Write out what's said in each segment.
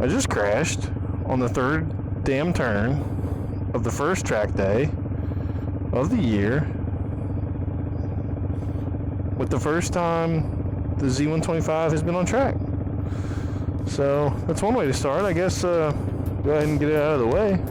I just crashed on the third damn turn of the first track day of the year with the first time the Z125 has been on track. So that's one way to start. I guess go ahead and get it out of the way.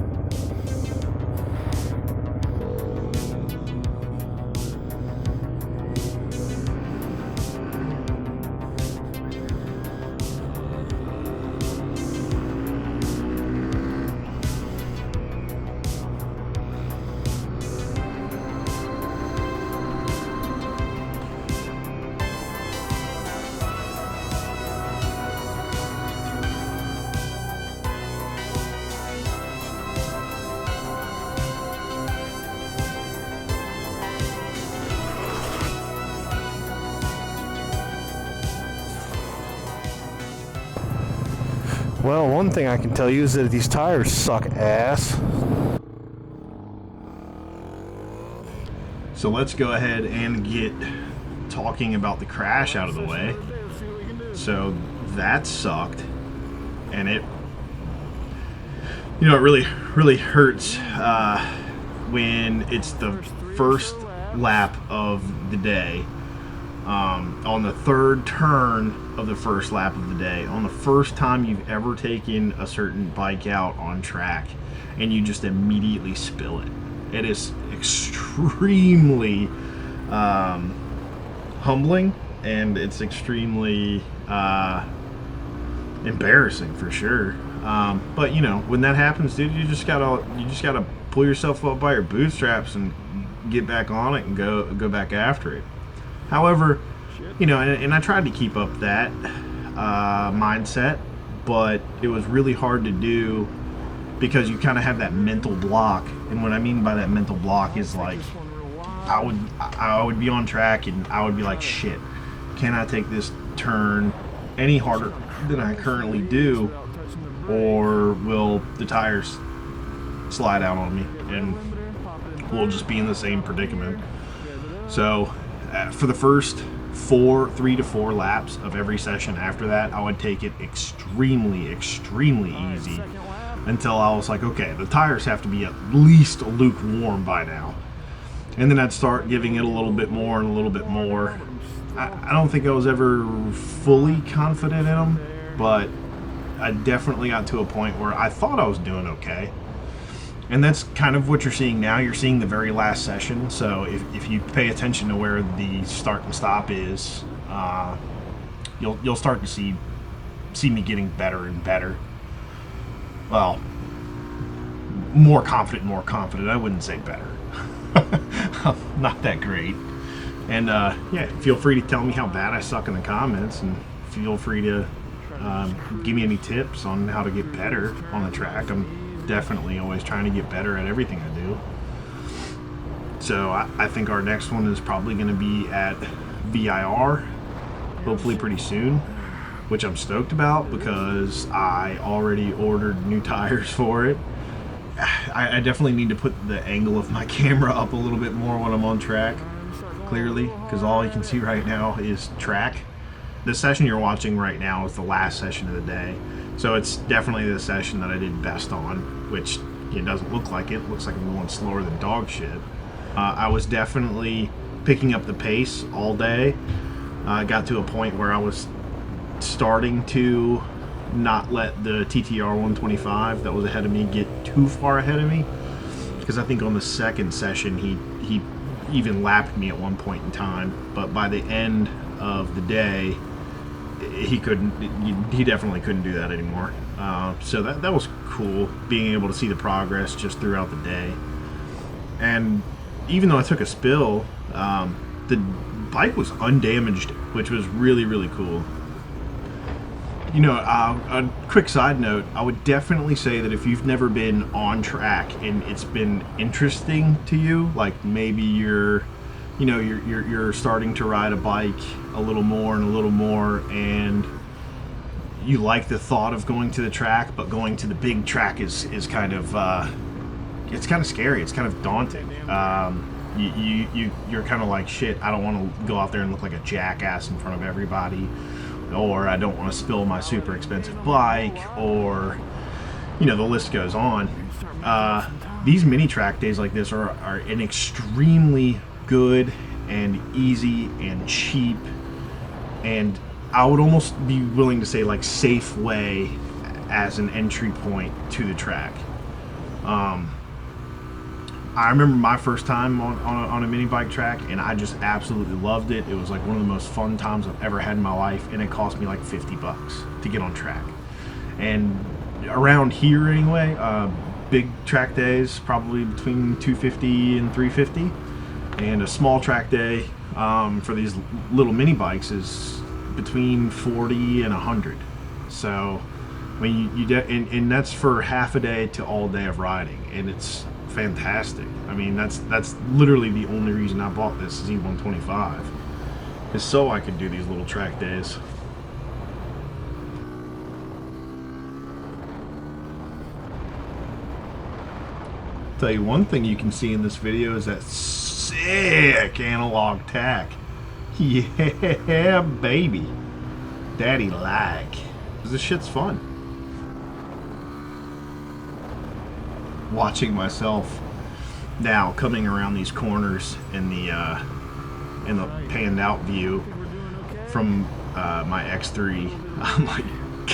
Well, one thing I can tell you is that these tires suck ass. So let's go ahead and get talking about the crash out of the way. So that sucked, and it, it really hurts when it's the first lap of the day. On the third turn of the first lap of the day, on the first time you've ever taken a certain bike out on track, and you just immediately spill it. It is extremely humbling, and it's extremely embarrassing for sure. But when that happens, dude, you just gotta pull yourself up by your bootstraps and get back on it and go back after it. However, and I tried to keep up that mindset, but it was really hard to do because you kind of have that mental block. And what I mean by that mental block is like I would be on track and I would be like, shit, can I take this turn any harder than I currently do, or will the tires slide out on me and we'll just be in the same predicament. So for the first 3 to 4 laps of every session after that, I would take it extremely easy until I was like, okay, the tires have to be at least lukewarm by now. And then I'd start giving it a little bit more and a little bit more. I don't think I was ever fully confident in them, but I definitely got to a point where I thought I was doing okay. And that's kind of what you're seeing now. You're seeing the very last session. So if you pay attention to where the start and stop is, you'll start to see me getting better and better. Well, more confident. I wouldn't say better. Not that great. And yeah, feel free to tell me how bad I suck in the comments, and feel free to give me any tips on how to get better on the track. I'm definitely always trying to get better at everything I do. So I think our next one is probably going to be at VIR, hopefully pretty soon, which I'm stoked about because I already ordered new tires for it. I definitely need to put the angle of my camera up a little bit more when I'm on track, clearly, because all you can see right now is track. The session you're watching right now is the last session of the day. So it's definitely the session that I did best on, which it doesn't look like it. It looks like I'm going slower than dog shit. I was definitely picking up the pace all day. I got to a point where I was starting to not let the TTR 125 that was ahead of me get too far ahead of me, because I think on the second session he even lapped me at one point in time, but by the end of the day he definitely couldn't do that anymore. So that was cool, being able to see the progress just throughout the day. And even though I took a spill, the bike was undamaged, which was really cool. A quick side note, I would definitely say that if you've never been on track and it's been interesting to you, like maybe you're starting to ride a bike a little more, and you like the thought of going to the track, but going to the big track is kind of it's kind of scary. It's kind of daunting. You're kind of like, shit, I don't want to go out there and look like a jackass in front of everybody, or I don't want to spill my super expensive bike, or, you know, the list goes on. These mini track days like this are an extremely good and easy and cheap, and I would almost be willing to say like safe way as an entry point to the track. I remember my first time on a mini bike track, and I just absolutely loved it. It was like one of the most fun times I've ever had in my life, and it cost me like $50 to get on track. And around here anyway, big track days probably between $250 and $350, and a small track day for these little mini bikes is between $40 and $100. So I mean, and that's for half a day to all day of riding, and it's fantastic. I mean, that's literally the only reason I bought this Z125, is so I could do these little track days. Tell you one thing you can see in this video is that sick analog tack. Yeah, baby. Daddy like. This shit's fun. Watching myself now coming around these corners in the panned out view from my X3, I'm like,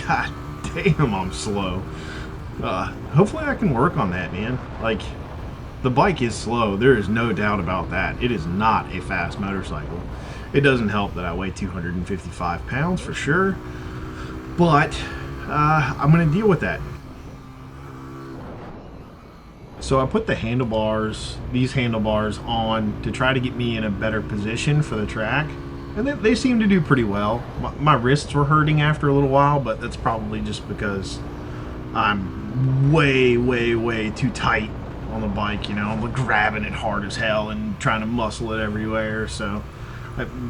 god damn, I'm slow. Hopefully I can work on that, man. Like, the bike is slow, there is no doubt about that. It is not a fast motorcycle. It doesn't help that I weigh 255 pounds for sure, but I'm gonna deal with that. So I put the handlebars, these handlebars, on to try to get me in a better position for the track, and they seem to do pretty well. My wrists were hurting after a little while, but that's probably just because I'm way too tight on the bike. You know, I'm grabbing it hard as hell and trying to muscle it everywhere. So,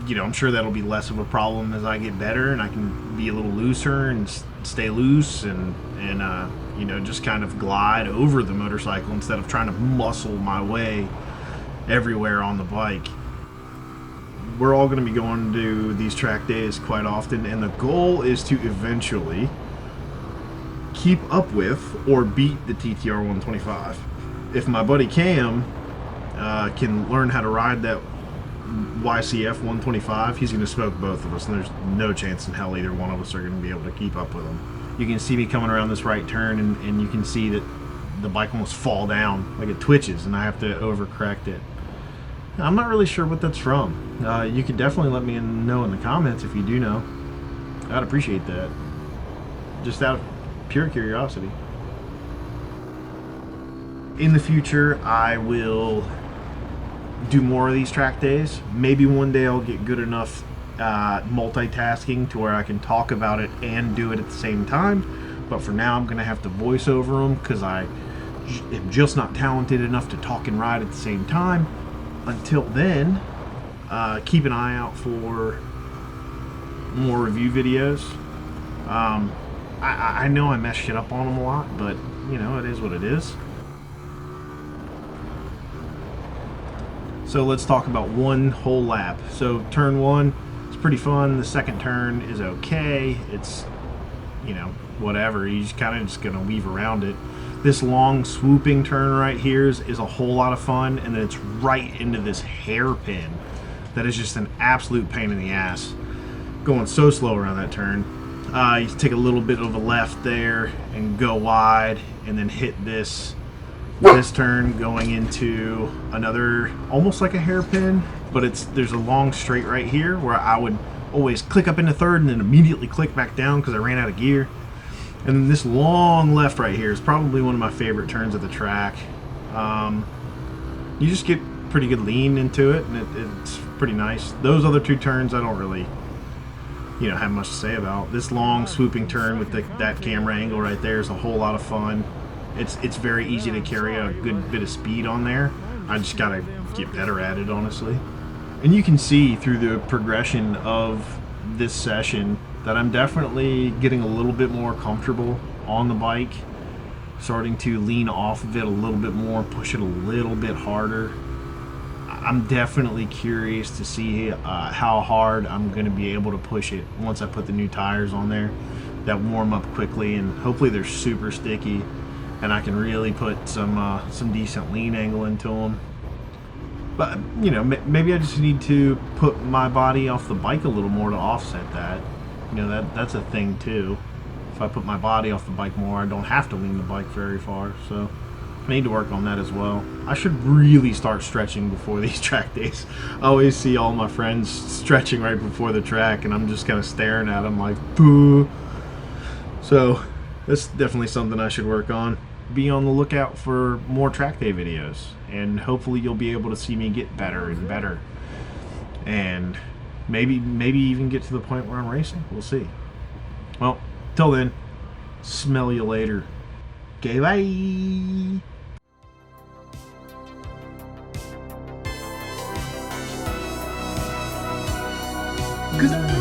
you know, I'm sure that'll be less of a problem as I get better and I can be a little looser and stay loose and you know, just kind of glide over the motorcycle instead of trying to muscle my way everywhere on the bike. We're all going to be going to these track days quite often, and the goal is to eventually keep up with or beat the TTR 125. If my buddy Cam can learn how to ride that YCF 125, he's going to smoke both of us, and there's no chance in hell either one of us are going to be able to keep up with him. You can see me coming around this right turn, and you can see that the bike almost fall down, like it twitches, and I have to overcorrect it. I'm not really sure what that's from. You could definitely let me know in the comments if you do know. I'd appreciate that, just out of pure curiosity. In the future, I will do more of these track days. Maybe one day I'll get good enough multitasking to where I can talk about it and do it at the same time, but for now I'm gonna have to voice over them because I am just not talented enough to talk and ride at the same time. Until then, keep an eye out for more review videos. I know I mess shit up on them a lot, but you know, it is what it is. So let's talk about one whole lap. So turn one, pretty fun. The second turn is okay. It's, you know, whatever. You're just kind of just gonna weave around it. This long swooping turn right here is a whole lot of fun, and then it's right into this hairpin that is just an absolute pain in the ass. Going so slow around that turn. You take a little bit of a left there and go wide, and then hit this turn going into another, almost like a hairpin, but there's a long straight right here where I would always click up into third and then immediately click back down because I ran out of gear. And then this long left right here is probably one of my favorite turns of the track. You just get pretty good lean into it, and it's pretty nice. Those other two turns I don't really, you know, have much to say about. This long swooping turn with that camera angle right there is a whole lot of fun. It's very easy to carry a good bit of speed on there. I just gotta get better at it, honestly. And you can see through the progression of this session that I'm definitely getting a little bit more comfortable on the bike, starting to lean off of it a little bit more, push it a little bit harder. I'm definitely curious to see how hard I'm going to be able to push it once I put the new tires on there that warm up quickly, and hopefully they're super sticky and I can really put some decent lean angle into them. But you know, maybe I just need to put my body off the bike a little more to offset that. You know, that's a thing too. If I put my body off the bike more, I don't have to lean the bike very far. So I need to work on that as well. I should really start stretching before these track days. I always see all my friends stretching right before the track, and I'm just kind of staring at them like, boo. So that's definitely something I should work on. Be on the lookout for more track day videos, and hopefully you'll be able to see me get better and better, and maybe even get to the point where I'm racing. We'll see. Well, till then, smell you later. Okay, bye. 'Cause